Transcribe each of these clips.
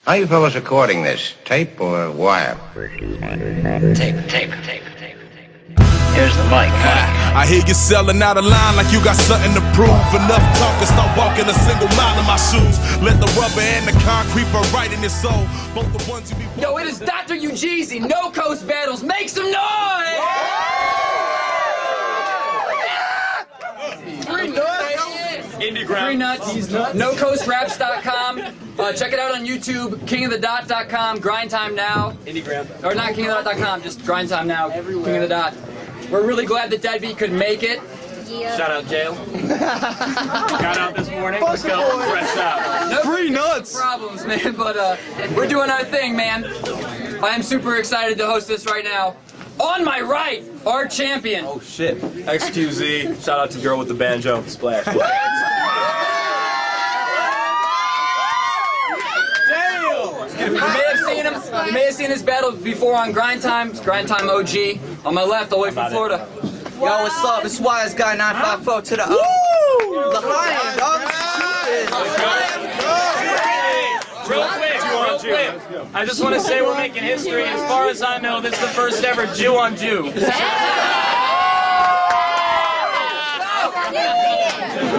How you fellas recording this? Tape or wire? Tape. Here's the mic. I hear you selling out of line like you got something to prove. Enough talk and start walking a single mile in my shoes. Let the rubber and the concrete burn right in your soul. Both the ones you be. Yo, it is Dr. Ujeezy. No Coast Battles. Make some noise! Free nuts. NoCoastRaps.com. Check it out on YouTube. KingOfTheDot.com. Grind Time Now. Or not KingOfTheDot.com. Just Grind Time Now. King of the Dot. We're really glad that Deadbeat could make it. Yeah. Shout out Jail. Got out this morning. Let's go. Fresh out. No Free nuts. Problems, man. But we're doing our thing, man. I am super excited to host this right now. On my right, our champion. Oh shit. XQZ. Shout out to girl with the banjo. Splash. You may have seen his battle before on Grind Time. It's Grind Time OG. On my left, all the way from Florida. Yo, what's up? It's Wiseguy 954 to the high end, dog. Real quick. I just want to say we're making history. As far as I know, this is the first ever Jew on Jew.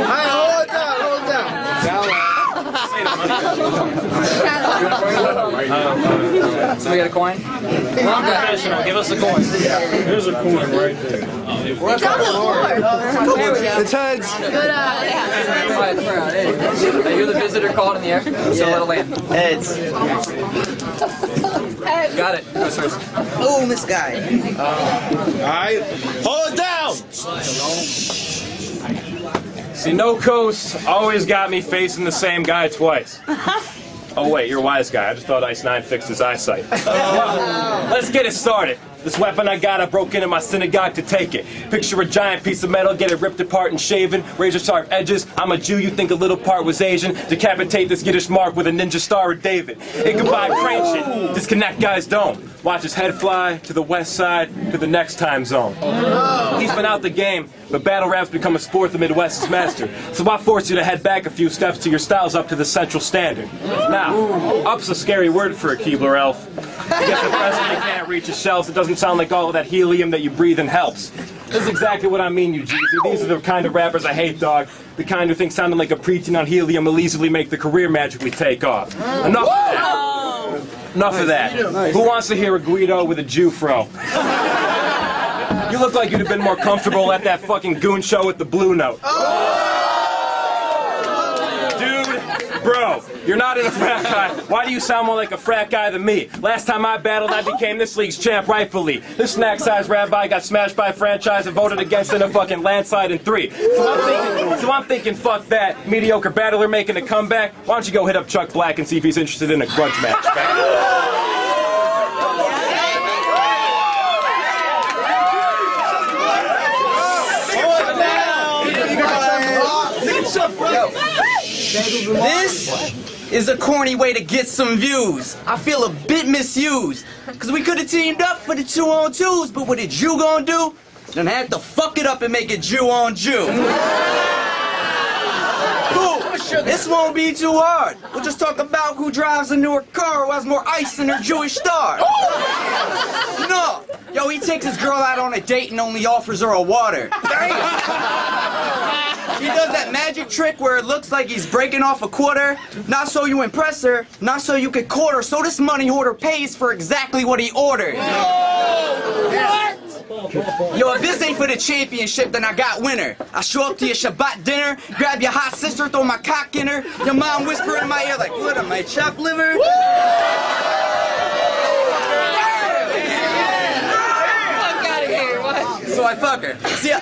Hold down. So we got a coin? Professional. Give us a coin. There's a coin right there. It's on the floor. It's heads. Good You're the visitor called in the air. So let it land. Heads. Got it. Go first. Boom, this guy. Alright. Hold it down! See, No Coast always got me facing the same guy twice. Oh wait, you're a wise guy. I just thought Ice 9 fixed his eyesight. Let's get it started. This weapon I got, I broke into my synagogue to take it. Picture a giant piece of metal, get it ripped apart and shaven. Razor sharp edges. I'm a Jew, you think a little part was Asian. Decapitate this Yiddish mark with a ninja star of David. Ichabod Crane shit. Disconnect guys don't. Watch his head fly to the west side to the next time zone. He's been out the game, but battle rap's become a sport the Midwest's master. So I force you to head back a few steps to your styles up to the central standard. Now, up's a scary word for a Keebler elf. You get the president can't reach his shelves. It doesn't sound like all of that helium that you breathe in helps. This is exactly what I mean, Ujeezy. These are the kind of rappers I hate, dog. The kind who think sounding like a preteen on helium will easily make the career magically take off. Enough of that. Enough of that. Who wants to hear a Guido with a Jew fro? You look like you'd have been more comfortable at that fucking goon show with the Blue Note. Dude, bro, you're not in a frat guy. Why do you sound more like a frat guy than me? Last time I battled, I became this league's champ rightfully. This snack-sized rabbi got smashed by a franchise and voted against in a fucking landslide in 3. So I'm thinking, fuck that. Mediocre battler making a comeback. Why don't you go hit up Chuck Black and see if he's interested in a grudge match, man? This is a corny way to get some views. I feel a bit misused. Cause we could have teamed up for the 2-on-2s, but what a Jew gonna do? Then have to fuck it up and make it Jew on Jew. Cool. This won't be too hard. We'll just talk about who drives a newer car who has more ice than her Jewish star. No. Yo, he takes his girl out on a date and only offers her a water. He does that magic trick where it looks like he's breaking off a quarter. Not so you impress her, not so you can court her. So this money hoarder pays for exactly what he ordered. What? Yo, if this ain't for the championship, then I got winner. I show up to your Shabbat dinner, grab your hot sister, throw my cock in her. Your mom whisper in my ear like, what am I, chopped liver? Fuck out of here, what? So I fuck her. See,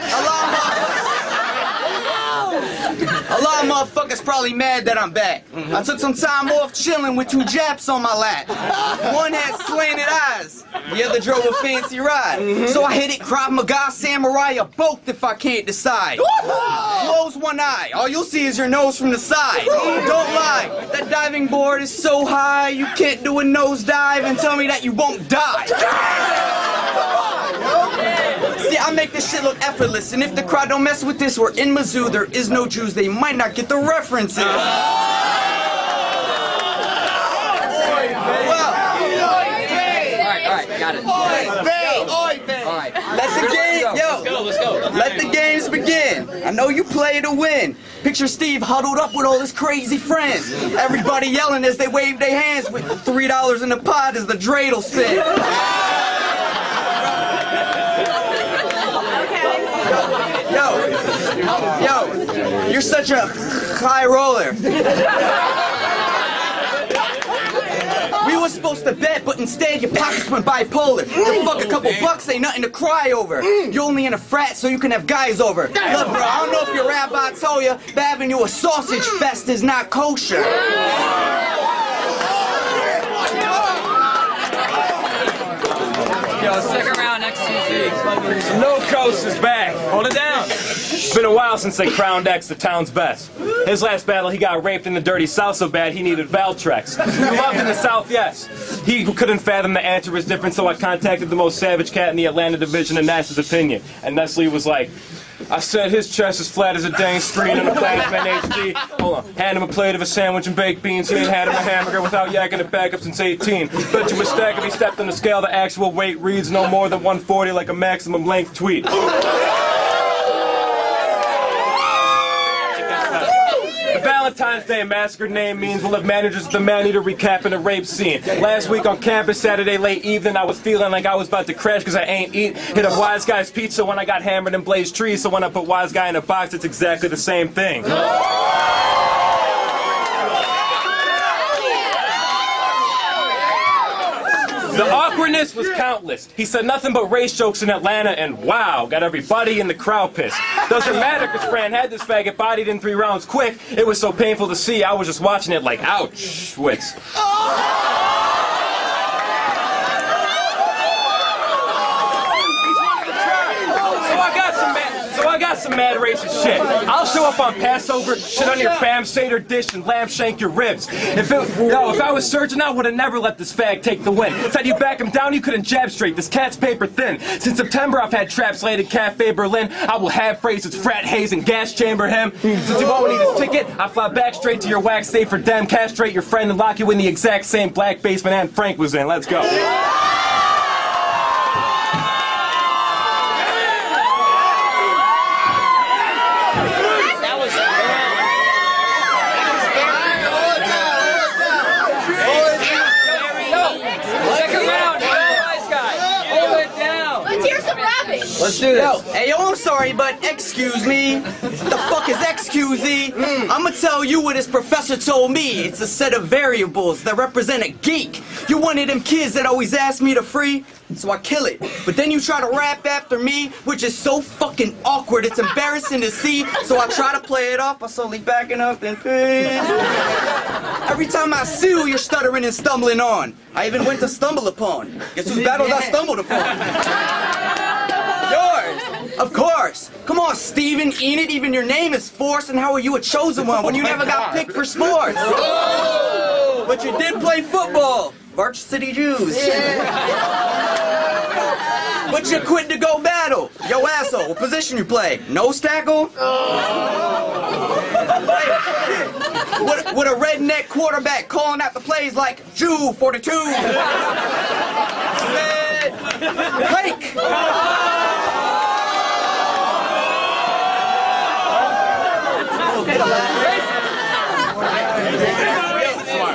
a lot of motherfuckers probably mad that I'm back. I took some time off chilling with 2 Japs on my lap. One had slanted eyes, the other drove a fancy ride. So I hit it Krav Maga, Samurai, or both if I can't decide. Close one eye, all you'll see is your nose from the side. Don't lie, that diving board is so high, you can't do a nosedive and tell me that you won't die. See, I make this shit look effortless, and if the crowd don't mess with this, we're in Mizzou, there is no Jews, they might not get the references. Got it. Oi, babe. All right. Let the game, Let's go. Let the games begin. I know you play to win. Picture Steve huddled up with all his crazy friends. Everybody yelling as they wave their hands with $3 in the pot as the dreidel spin. Yo, you're such a high roller. We were supposed to bet, but instead your pockets went bipolar. The fuck a couple bucks ain't nothing to cry over. You're only in a frat so you can have guys over. Look, bro, I don't know if your rabbi told you, but having you a sausage fest is not kosher. Yo, second round, XQZ. No Coast is back. Hold it down. It's been a while since they crowned X the town's best. His last battle, he got raped in the dirty South so bad he needed Valtrex. He loved in the South, yes. He couldn't fathom the answer was different, so I contacted the most savage cat in the Atlanta division and asked his opinion. And Nestle was like, I said his chest is flat as a dang screen on a Plasman HD. Hold on. Hand him a plate of a sandwich and baked beans. He ain't had him a hamburger without yakking it back up since 18. Bet you a stack if he stepped on the scale, the actual weight reads no more than 140 like a maximum length tweet. Valentine's Day massacre name means we'll have managers at the man-eater recapping a rape scene. Last week on campus, Saturday late evening, I was feeling like I was about to crash because I ain't eat. Hit up Wiseguy's Pizza when I got hammered and blazed trees, so when I put Wiseguy in a box, it's exactly the same thing. The awkwardness was countless. He said nothing but race jokes in Atlanta, and wow, got everybody in the crowd pissed. Doesn't matter, because Fran had this faggot bodied in 3 rounds quick. It was so painful to see, I was just watching it like, ouch, Wits. I got some mad racist shit. I'll show up on Passover, shit on your fam Seder dish, and lamb shank your ribs. If I was surgeon, I would have never let this fag take the win. Said you back him down, you couldn't jab straight. This cat's paper thin. Since September, I've had Trap Slated, Cafe Berlin. I will have phrases, frat haze, and gas chamber him. Since you won't need his ticket, I fly back straight to your wax safe for dem, castrate your friend, and lock you in the exact same black basement Anne Frank was in. Let's go. Let's do this. Hey, yo, I'm sorry, but excuse me. What the fuck is XQZ? I'ma tell you what his professor told me. It's a set of variables that represent a geek. You're one of them kids that always ask me to free, so I kill it. But then you try to rap after me, which is so fucking awkward. It's embarrassing to see, so I try to play it off. I slowly backing up and peace. Every time I see you, you're stuttering and stumbling on. I even went to stumble upon. Guess whose battles I stumbled upon? Yours, of course. Come on, Steven, Enid, even your name is forced, and how are you a chosen one when you never got picked for sports? Oh! But you did play football, Varsity City Jews. Yeah. But you quit to go battle. Yo, asshole, what position you play? Nose tackle? With a redneck quarterback calling out the plays like Jew 42. Hike.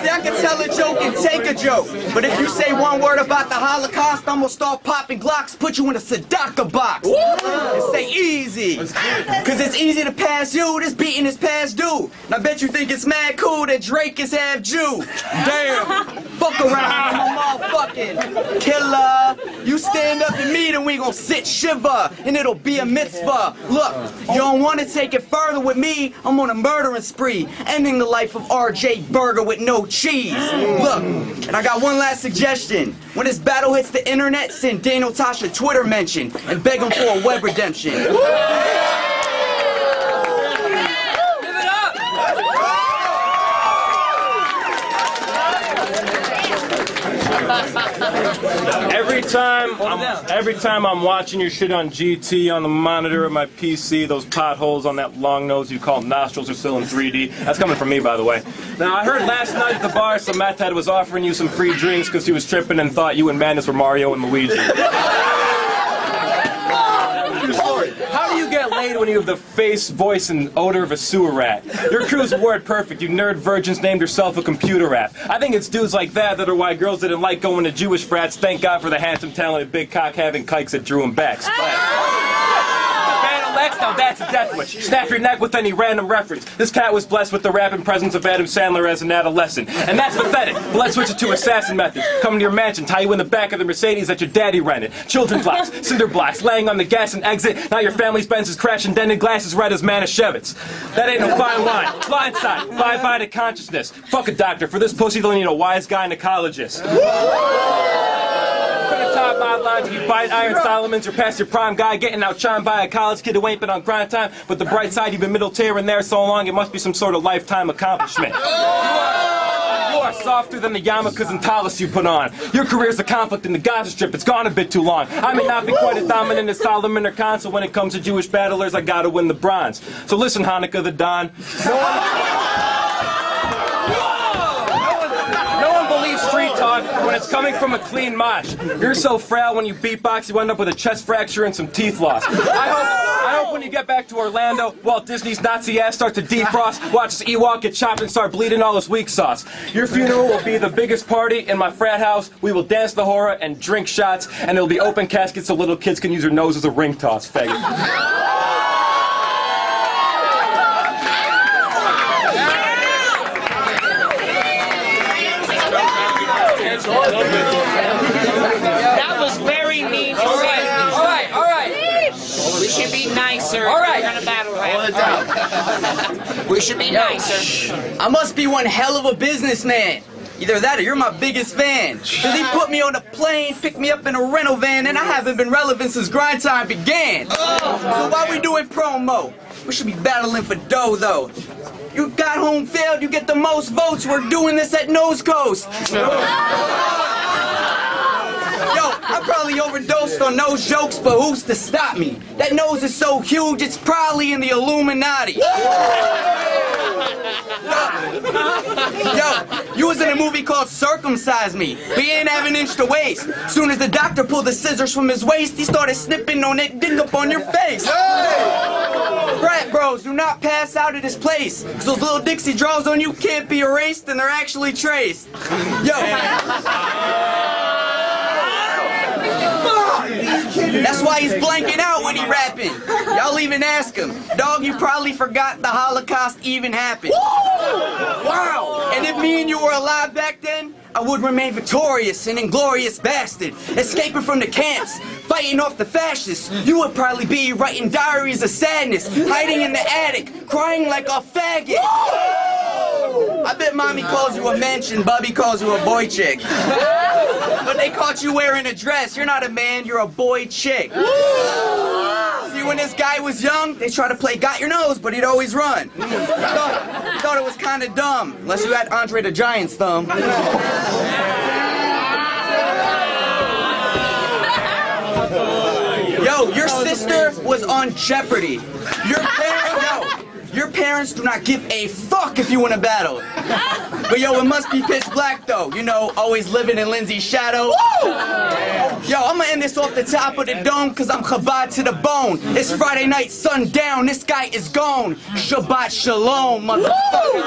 See, I can tell a joke and take a joke, but if you say one word about the Holocaust, I'm gonna start popping Glocks, put you in a Sadaka box, and say easy, cause it's easy to pass you, this beating is past due, and I bet you think it's mad cool that Drake is half Jew. Damn, fuck around, I'm a motherfucking killer. You stand up to me, then we gon' sit shiver, and it'll be a mitzvah. Look, you don't wanna take it further with me, I'm on a murdering spree, ending the life of RJ Burger with no cheese. Look, and I got one last suggestion. When this battle hits the internet, send Daniel Tosh a Twitter mention and beg him for a web redemption. Give it up! Every time I'm watching your shit on GT on the monitor of my PC, those potholes on that long nose you call nostrils are still in 3D. That's coming from me, by the way. Now, I heard last night at the bar some meth head was offering you some free drinks because he was tripping and thought you and Madness were Mario and Luigi. How do you get laid when you have the face, voice, and odor of a sewer rat? Your crew's word perfect. You nerd virgins named yourself a computer rap. I think it's dudes like that are why girls didn't like going to Jewish frats. Thank God for the handsome, talented, big cock having kikes that drew him back. Now that's a death wish. Snap your neck with any random reference. This cat was blessed with the rapping presence of Adam Sandler as an adolescent. And that's pathetic. But let's switch it to assassin methods. Come to your mansion, tie you in the back of the Mercedes that your daddy rented. Children's blocks, cinder blocks, laying on the gas and exit. Now your family's Benz is crashing, dented glasses red as Manischewitz. That ain't no fine wine. Blindside, five-eyed consciousness. Fuck a doctor. For this pussy, they'll need a wise gynecologist. Top odd lines if you bite Iron Solomons or past your prime guy getting outshined by a college kid who ain't been on grind time. But the bright side, you've been middle tier in there so long, it must be some sort of lifetime accomplishment. You are softer than the yarmulkes and tallis you put on. Your career's a conflict in the Gaza Strip, it's gone a bit too long. I may not be quite as dominant as Solomon or Consul when it comes to Jewish battlers, I gotta win the bronze. So listen, Hanukkah the Don. Street talk when it's coming from a clean mosh. You're so frail when you beatbox you end up with a chest fracture and some teeth loss. I hope when you get back to Orlando, Walt Disney's Nazi ass starts to defrost, watch his Ewok get chopped and start bleeding all his weak sauce. Your funeral will be the biggest party in my frat house. We will dance the horror and drink shots, and it'll be open caskets so little kids can use their nose as a ring toss, faggot. That was very mean. All right. We should be nicer. All right. We're gonna battle rap. We should be nicer. I must be one hell of a businessman. Either that or you're my biggest fan. Cause he put me on a plane, picked me up in a rental van, and I haven't been relevant since grind time began. So while we doing promo, we should be battling for dough though. You got home field, you get the most votes. We're doing this at Nose Coast. Yo, I probably overdosed on those jokes, but who's to stop me? That nose is so huge, it's probably in the Illuminati. Yo, you was in a movie called Circumcise Me, but you ain't have an inch to waist. Soon as the doctor pulled the scissors from his waist, he started snipping on that dick up on your face. Frat bros, do not pass out of this place, cause those little Dixie draws on you can't be erased and they're actually traced. Yo. That's why he's blanking out when he rapping. Y'all even ask him, dog, you probably forgot the Holocaust even happened. Wow! And if me and you were alive back then, I would remain victorious and inglorious bastard, escaping from the camps, fighting off the fascists. You would probably be writing diaries of sadness, hiding in the attic, crying like a faggot. I bet mommy calls you a mensch and Bubby calls you a boy chick. But they caught you wearing a dress. You're not a man, you're a boy chick. See, when this guy was young, they tried to play got your nose, but he'd always run. Thought it was kind of dumb, unless you had Andre the Giant's thumb. Yo, your sister was on Jeopardy. Your parents do not give a fuck if you win a battle. But yo, it must be pitch black though. You know, always living in Lindsay's shadow. Woo! Yo, I'ma end this off the top of the dome cause I'm Chabad to the bone. It's Friday night, sundown, this guy is gone. Shabbat shalom, motherfucker.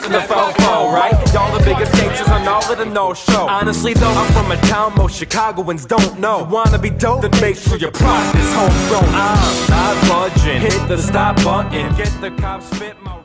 The fofo, right? Y'all the biggest gangsters on all of the no-show. Honestly though, I'm from a town most Chicagoans don't know. You wanna be dope? Then make sure your product is homegrown. I'm not budging. Hit the stop button. Get the cops spit my